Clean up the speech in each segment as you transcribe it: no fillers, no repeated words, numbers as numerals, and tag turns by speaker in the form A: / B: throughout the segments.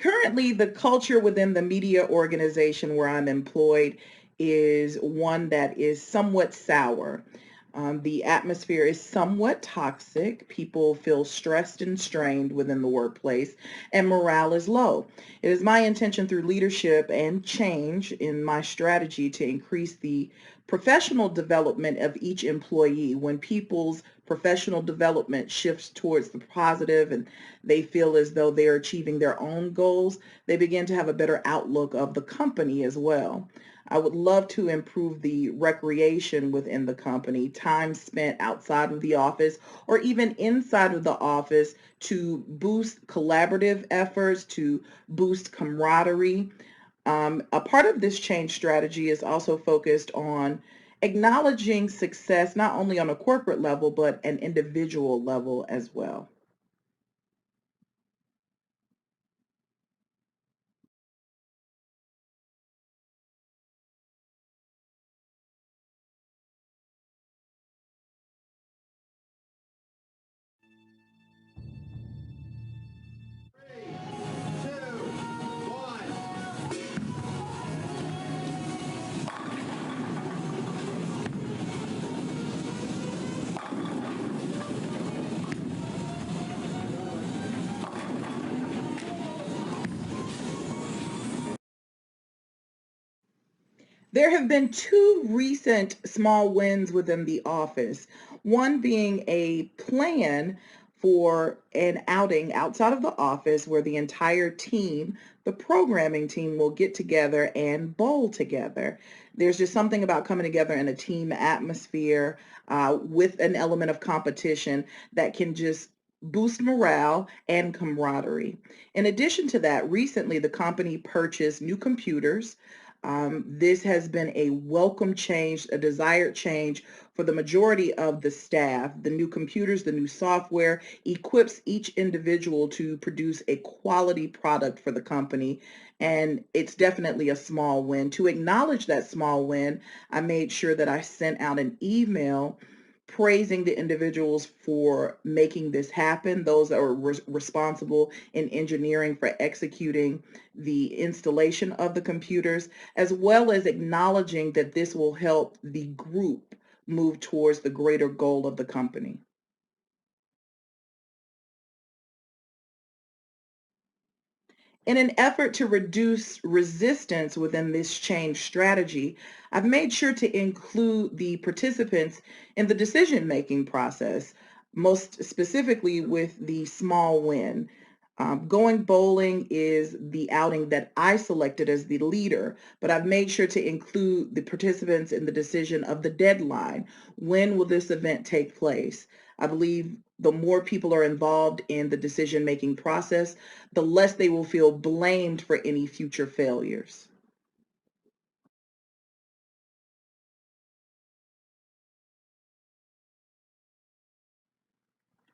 A: Currently, the culture within the media organization where I'm employed is one that is somewhat sour. The atmosphere is somewhat toxic. People feel stressed and strained within the workplace, and morale is low. It is my intention through leadership and change in my strategy to increase the professional development of each employee. When people's professional development shifts towards the positive and they feel as though they're achieving their own goals, they begin to have a better outlook of the company as well. I would love to improve the recreation within the company, time spent outside of the office or even inside of the office to boost collaborative efforts, to boost camaraderie. A part of this change strategy is also focused on acknowledging success, not only on a corporate level, but an individual level as well. There have been two recent small wins within the office, one being a plan for an outing outside of the office where the entire team, the programming team, will get together and bowl together. There's just something about coming together in a team atmosphere with an element of competition that can just boost morale and camaraderie. In addition to that, recently the company purchased new computers. This has been a welcome change, a desired change for the majority of the staff. The new computers, the new software equips each individual to produce a quality product for the company. And it's definitely a small win. To acknowledge that small win, I made sure that I sent out an email praising the individuals for making this happen, those that were responsible in engineering for executing the installation of the computers, as well as acknowledging that this will help the group move towards the greater goal of the company. In an effort to reduce resistance within this change strategy, I've made sure to include the participants in the decision-making process, most specifically with the small win. Going bowling is the outing that I selected as the leader, but I've made sure to include the participants in the decision of the deadline. When will this event take place? I believe the more people are involved in the decision-making process, the less they will feel blamed for any future failures.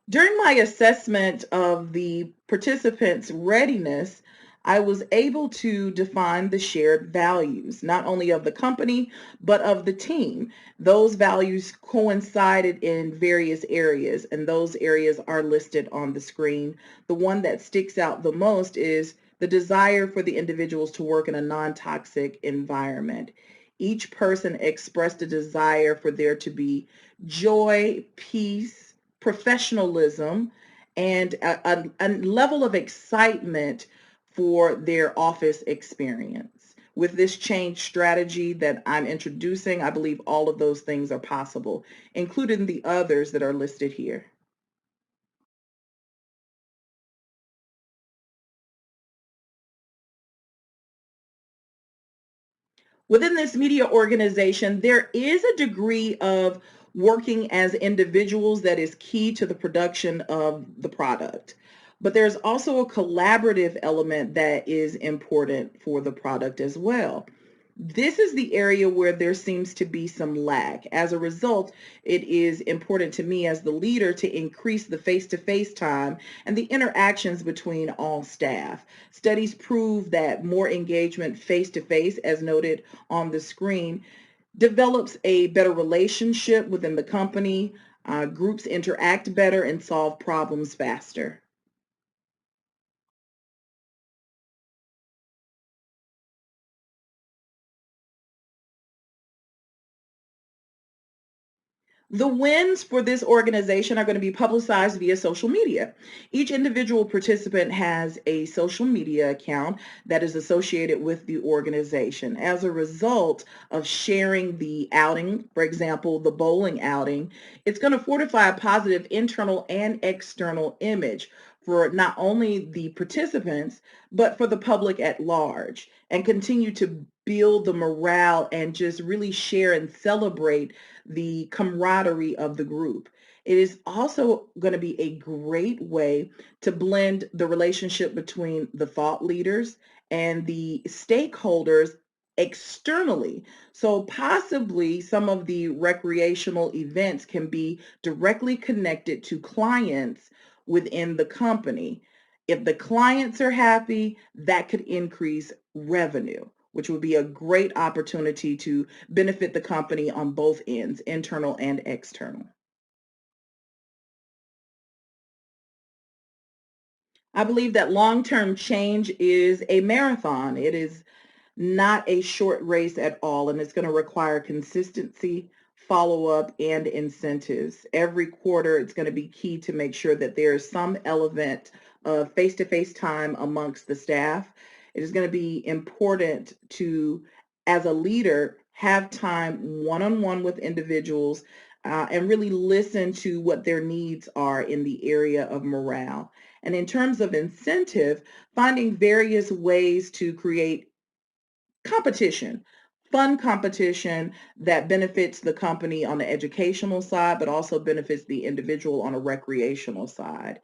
A: During my assessment of the participants' readiness, I was able to define the shared values, not only of the company, but of the team. Those values coincided in various areas, and those areas are listed on the screen. The one that sticks out the most is the desire for the individuals to work in a non-toxic environment. Each person expressed a desire for there to be joy, peace, professionalism, and a level of excitement for their office experience. With this change strategy that I'm introducing, I believe all of those things are possible, including the others that are listed here. Within this media organization, there is a degree of working as individuals that is key to the production of the product. But there's also a collaborative element that is important for the product as well. This is the area where there seems to be some lack. As a result, it is important to me as the leader to increase the face-to-face time and the interactions between all staff. Studies prove that more engagement face-to-face, as noted on the screen, develops a better relationship within the company. Groups interact better and solve problems faster. The wins for this organization are going to be publicized via social media. Each individual participant has a social media account that is associated with the organization. As a result of sharing the outing, for example, the bowling outing, it's going to fortify a positive internal and external image for not only the participants, but for the public at large, and continue to build the morale and just really share and celebrate the camaraderie of the group. It is also going to be a great way to blend the relationship between the thought leaders and the stakeholders externally. So possibly some of the recreational events can be directly connected to clients within the company. If the clients are happy, that could increase revenue, which would be a great opportunity to benefit the company on both ends, internal and external. I believe that long-term change is a marathon. It is not a short race at all, and it's going to require consistency, follow-up, and incentives. Every quarter, it's going to be key to make sure that there is some element of face-to-face time amongst the staff. It is going to be important to, as a leader, have time one-on-one with individuals and really listen to what their needs are in the area of morale. And in terms of incentive, finding various ways to create competition, fun competition that benefits the company on the educational side, but also benefits the individual on a recreational side.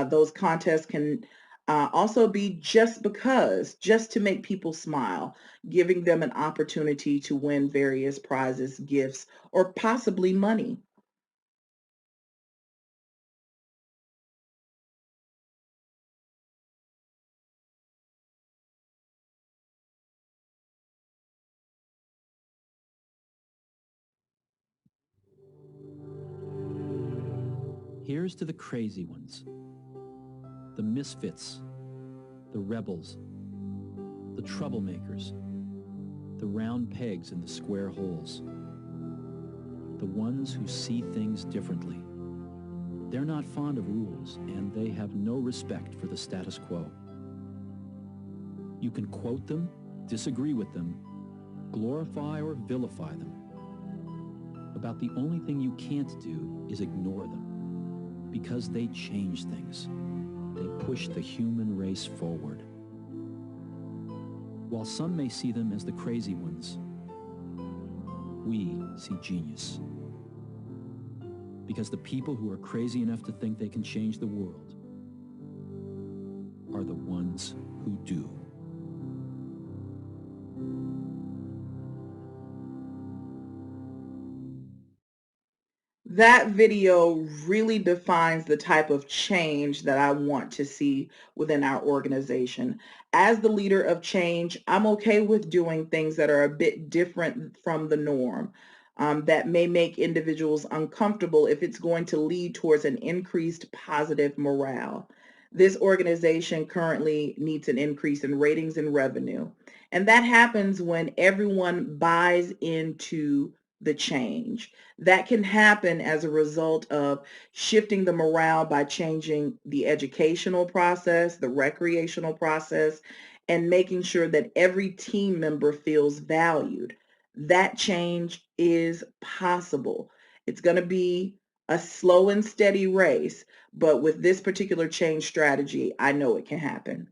A: Those contests can also be just because, just to make people smile, giving them an opportunity to win various prizes, gifts, or possibly money.
B: Here's to the crazy ones, the misfits, the rebels, the troublemakers, the round pegs in the square holes, the ones who see things differently. They're not fond of rules, and they have no respect for the status quo. You can quote them, disagree with them, glorify or vilify them. About the only thing you can't do is ignore them, because they change things. They push the human race forward. While some may see them as the crazy ones, we see genius. Because the people who are crazy enough to think they can change the world are the ones who do.
A: That video really defines the type of change that I want to see within our organization. As the leader of change, I'm okay with doing things that are a bit different from the norm, that may make individuals uncomfortable if it's going to lead towards an increased positive morale. This organization currently needs an increase in ratings and revenue. And that happens when everyone buys into the change. That can happen as a result of shifting the morale by changing the educational process, the recreational process, and making sure that every team member feels valued. That change is possible. It's going to be a slow and steady race, but with this particular change strategy, I know it can happen.